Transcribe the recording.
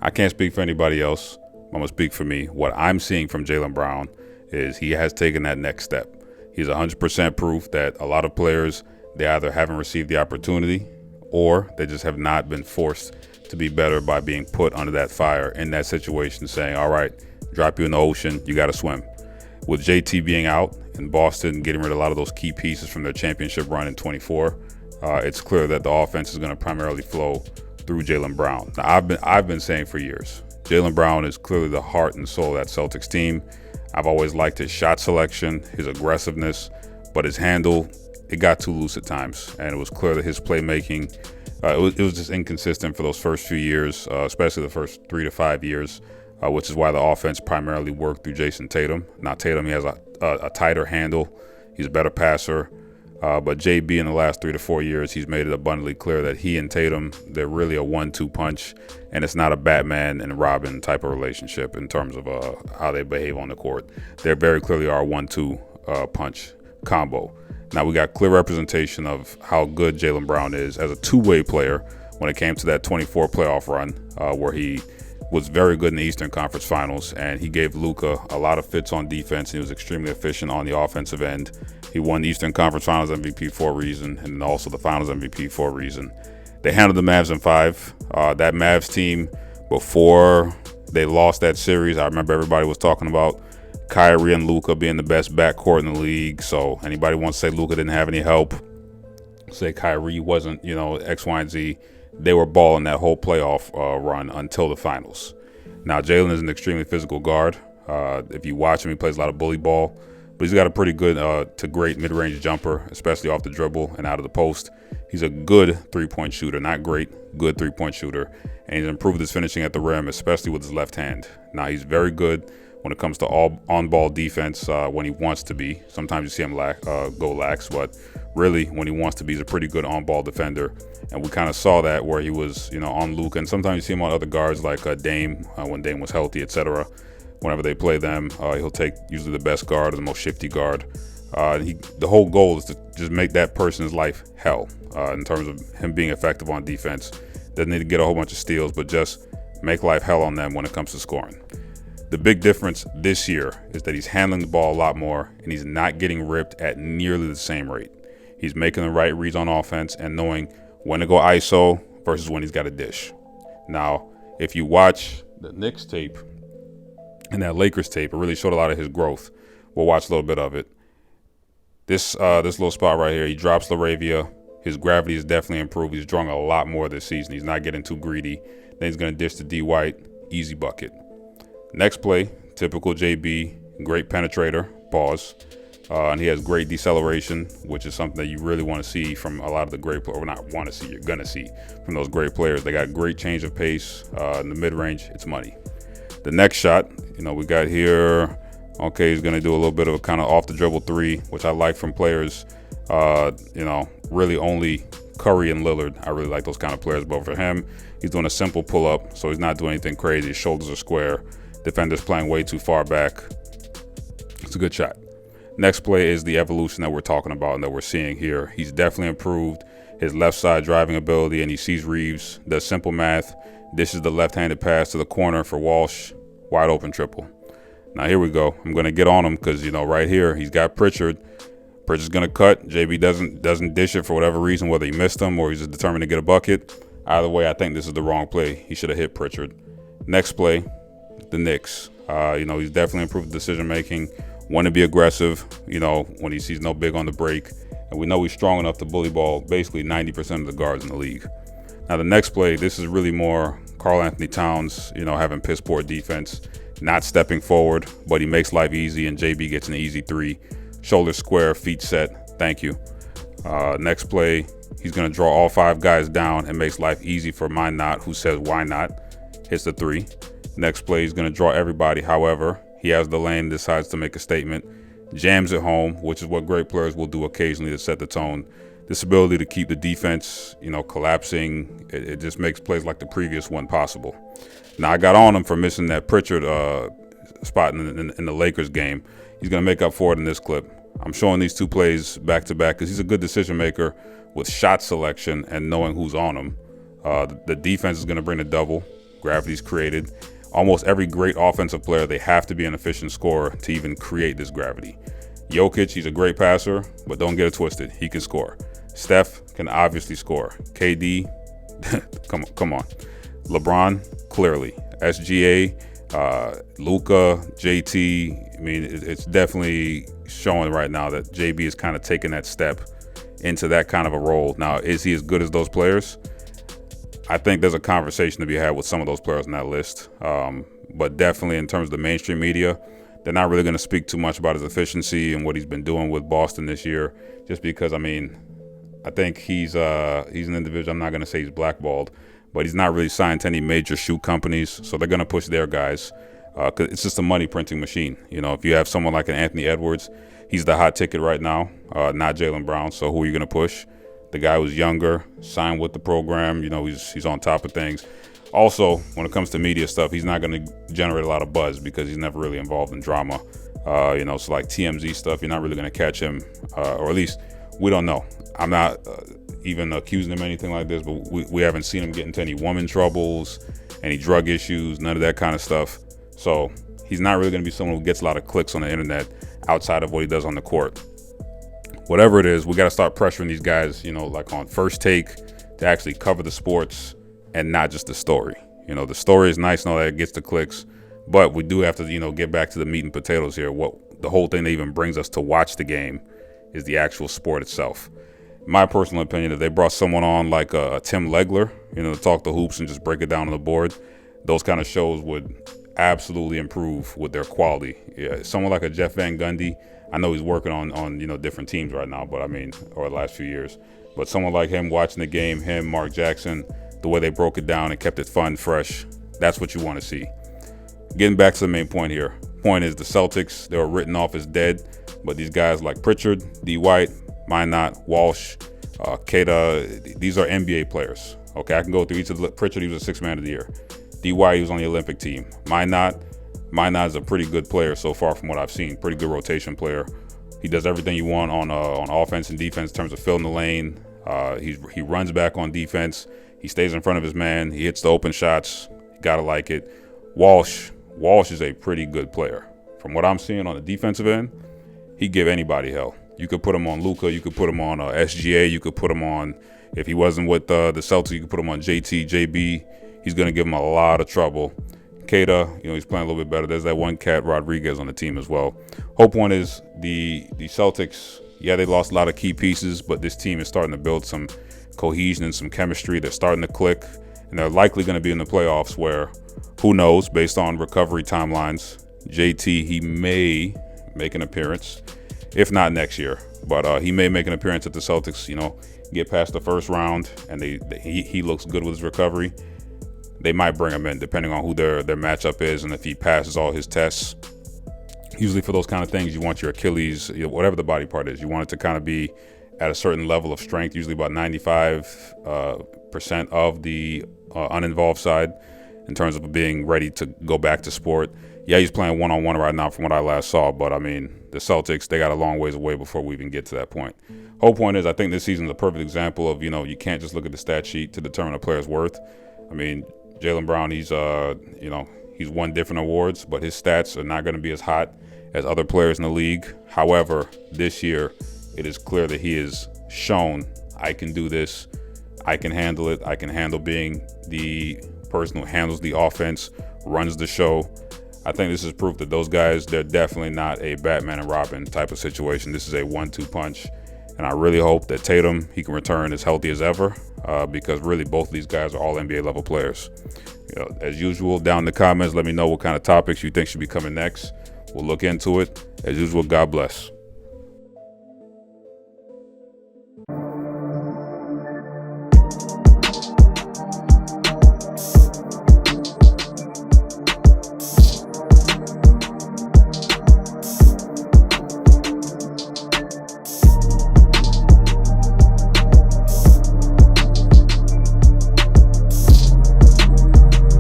I can't speak for anybody else. I'm going to speak for me. What I'm seeing from Jaylen Brown is he has taken that next step. He's 100% proof that a lot of players, they either haven't received the opportunity or they just have not been forced to be better by being put under that fire in that situation, saying, all right, drop you in the ocean, you got to swim. With JT being out in Boston, getting rid of a lot of those key pieces from their championship run in 24, it's clear that the offense is going to primarily flow through Jaylen Brown. Now, I've been saying for years, Jaylen Brown is clearly the heart and soul of that Celtics team. I've always liked his shot selection, his aggressiveness, but his handle, it got too loose at times, and it was clear that his playmaking, it was just inconsistent for those first few years, especially the first 3 to 5 years, which is why the offense primarily worked through Jason Tatum. Now, Tatum, he has a tighter handle. He's a better passer. But JB in the last 3 to 4 years, he's made it abundantly clear that he and Tatum, they're really a 1-2 punch, and it's not a Batman and Robin type of relationship in terms of how they behave on the court. They very clearly are a 1-2 punch combo. Now, we got clear representation of how good Jaylen Brown is as a two-way player when it came to that 24 playoff run, where he was very good in the Eastern Conference Finals, and he gave Luka a lot of fits on defense. He was extremely efficient on the offensive end. He won the Eastern Conference Finals MVP for a reason, and also the Finals MVP for a reason. They handled the Mavs in 5. That Mavs team, before they lost that series, I remember everybody was talking about Kyrie and Luka being the best backcourt in the league. So anybody wants to say Luka didn't have any help, say Kyrie wasn't, X, Y, and Z, they were balling that whole playoff run until the finals. Now, Jaylen is an extremely physical guard. If you watch him, he plays a lot of bully ball, but he's got a pretty good to great mid-range jumper, especially off the dribble and out of the post. He's a good three-point shooter, not great, good three-point shooter, and he's improved his finishing at the rim, especially with his left hand. Now, he's very good when it comes to all on-ball defense when he wants to be. Sometimes you see him go lax, but really, when he wants to be, he's a pretty good on-ball defender. And we kind of saw that where he was, on Luka, and sometimes you see him on other guards like Dame when Dame was healthy, etc. Whenever they play them, he'll take usually the best guard or the most shifty guard. The whole goal is to just make that person's life hell in terms of him being effective on defense. Doesn't need to get a whole bunch of steals, but just make life hell on them when it comes to scoring. The big difference this year is that he's handling the ball a lot more, and he's not getting ripped at nearly the same rate. He's making the right reads on offense and knowing when to go ISO versus when he's got a dish. Now, if you watch the Knicks tape and that Lakers tape, it really showed a lot of his growth. We'll watch a little bit of it. This little spot right here, he drops LaRavia. His gravity is definitely improved. He's drawing a lot more this season. He's not getting too greedy. Then he's going to dish to D. White. Easy bucket. Next play, typical JB, great penetrator, pause. And he has great deceleration, which is something that you really want to see from a lot of the great players. Or not want to see, you're going to see from those great players. They got great change of pace in the mid-range. It's money. The next shot, we got here, okay, he's going to do a little bit of a kind of off-the-dribble three, which I like from players, really only Curry and Lillard. I really like those kind of players. But for him, he's doing a simple pull-up, so he's not doing anything crazy. His shoulders are square. Defender's playing way too far back. It's a good shot. Next play is the evolution that we're talking about and that we're seeing here. He's definitely improved his left side driving ability, and he sees Reeves, does simple math, dishes the left-handed pass to the corner for Walsh, wide open triple. Now here we go. I'm going to get on him because, right here, he's got Pritchard. Pritchard's going to cut. JB doesn't dish it for whatever reason, whether he missed him or he's just determined to get a bucket. Either way, I think this is the wrong play. He should have hit Pritchard. Next play, the Knicks. He's definitely improved decision-making. Want to be aggressive, when he sees no big on the break. And we know he's strong enough to bully ball basically 90% of the guards in the league. Now, the next play, this is really more Karl Anthony Towns, having piss poor defense, not stepping forward, but he makes life easy, and JB gets an easy three. Shoulders square, feet set. Thank you. Next play, he's going to draw all 5 guys down and makes life easy for my not, who says why not. Hits the 3. Next play, he's going to draw everybody. However, he has the lane, decides to make a statement, jams it home, which is what great players will do occasionally to set the tone. This ability to keep the defense, collapsing, it just makes plays like the previous one possible. Now, I got on him for missing that Pritchard spot in the Lakers game. He's going to make up for it in this clip. I'm showing these 2 plays back to back because he's a good decision maker with shot selection and knowing who's on him. The defense is going to bring the double. Gravity's created. Almost every great offensive player, they have to be an efficient scorer to even create this gravity. Jokic, he's a great passer, but don't get it twisted. He can score. Steph can obviously score. KD, come on. LeBron, clearly. SGA, Luka, JT. I mean, it's definitely showing right now that JB is kind of taking that step into that kind of a role. Now, is he as good as those players? I think there's a conversation to be had with some of those players on that list. But definitely in terms of the mainstream media, they're not really going to speak too much about his efficiency and what he's been doing with Boston this year, just because, I mean, I think he's an individual. I'm not going to say he's blackballed, but he's not really signed to any major shoe companies, so they're going to push their guys. 'Cause it's just a money printing machine. You know, if you have someone like an Anthony Edwards, he's the hot ticket right now, not Jaylen Brown. So who are you going to push? The guy who's younger, signed with the program. You know, he's on top of things. Also, when it comes to media stuff, he's not going to generate a lot of buzz because he's never really involved in drama. You know, so like TMZ stuff, you're not really going to catch him, or at least we don't know. I'm not even accusing him of anything like this, but we haven't seen him get into any woman troubles, any drug issues, none of that kind of stuff. So he's not really going to be someone who gets a lot of clicks on the internet outside of what he does on the court. Whatever it is, we got to start pressuring these guys, you know, like on First Take, to actually cover the sports and not just the story. You know, the story is nice and all that, it gets the clicks, but we do have to, you know, get back to the meat and potatoes here. What the whole thing that even brings us to watch the game is the actual sport itself. My personal opinion, if they brought someone on like a Tim Legler, you know, to talk the hoops and just break it down on the board, those kind of shows would absolutely improve with their quality. Yeah, someone like a Jeff Van Gundy, I know he's working on you know, different teams right now, but I mean, or the last few years. But someone like him watching the game, him, Mark Jackson, the way they broke it down and kept it fun, fresh, that's what you want to see. Getting back to the main point here. Point is the Celtics, they were written off as dead, but these guys like Pritchard, D. White, Minot, Walsh, Keita, these are NBA players. Okay, I can go through each of the. Pritchard, he was a sixth man of the year. D. White, he was on the Olympic team. Minot is a pretty good player so far from what I've seen. Pretty good rotation player. He does everything you want on offense and defense in terms of filling the lane. He runs back on defense. He stays in front of his man. He hits the open shots. You gotta like it. Walsh is a pretty good player. From what I'm seeing on the defensive end, he'd give anybody hell. You could put him on Luka. You could put him on SGA. You could put him on, if he wasn't with the Celtics, you could put him on JT, JB. He's going to give him a lot of trouble. Keita, you know, he's playing a little bit better. There's that one cat, Rodriguez, on the team as well. Whole point is the Celtics, yeah, they lost a lot of key pieces, but this team is starting to build some cohesion and some chemistry. They're starting to click, and they're likely going to be in the playoffs where, who knows, based on recovery timelines, JT, he may make an appearance, if not next year. But he may make an appearance at the Celtics, you know, get past the first round, and he looks good with his recovery. They might bring him in depending on who their matchup is and if he passes all his tests. Usually for those kind of things, you want your Achilles, you know, whatever the body part is, you want it to kind of be at a certain level of strength, usually about 95% of the uninvolved side in terms of being ready to go back to sport. Yeah, he's playing one-on-one right now from what I last saw, but I mean, the Celtics, they got a long ways away before we even get to that point. Whole point is, I think this season is a perfect example of, you know, you can't just look at the stat sheet to determine a player's worth. I mean, Jaylen Brown, he's he's won different awards, but his stats are not going to be as hot as other players in the league. However, this year, it is clear that he has shown, I can do this, I can handle it, I can handle being the person who handles the offense, runs the show. I think this is proof that those guys, they're definitely not a Batman and Robin type of situation. This is a 1-2 punch. And I really hope that Tatum, he can return as healthy as ever, because really both of these guys are all NBA level players. You know, as usual, down in the comments, let me know what kind of topics you think should be coming next. We'll look into it. As usual, God bless.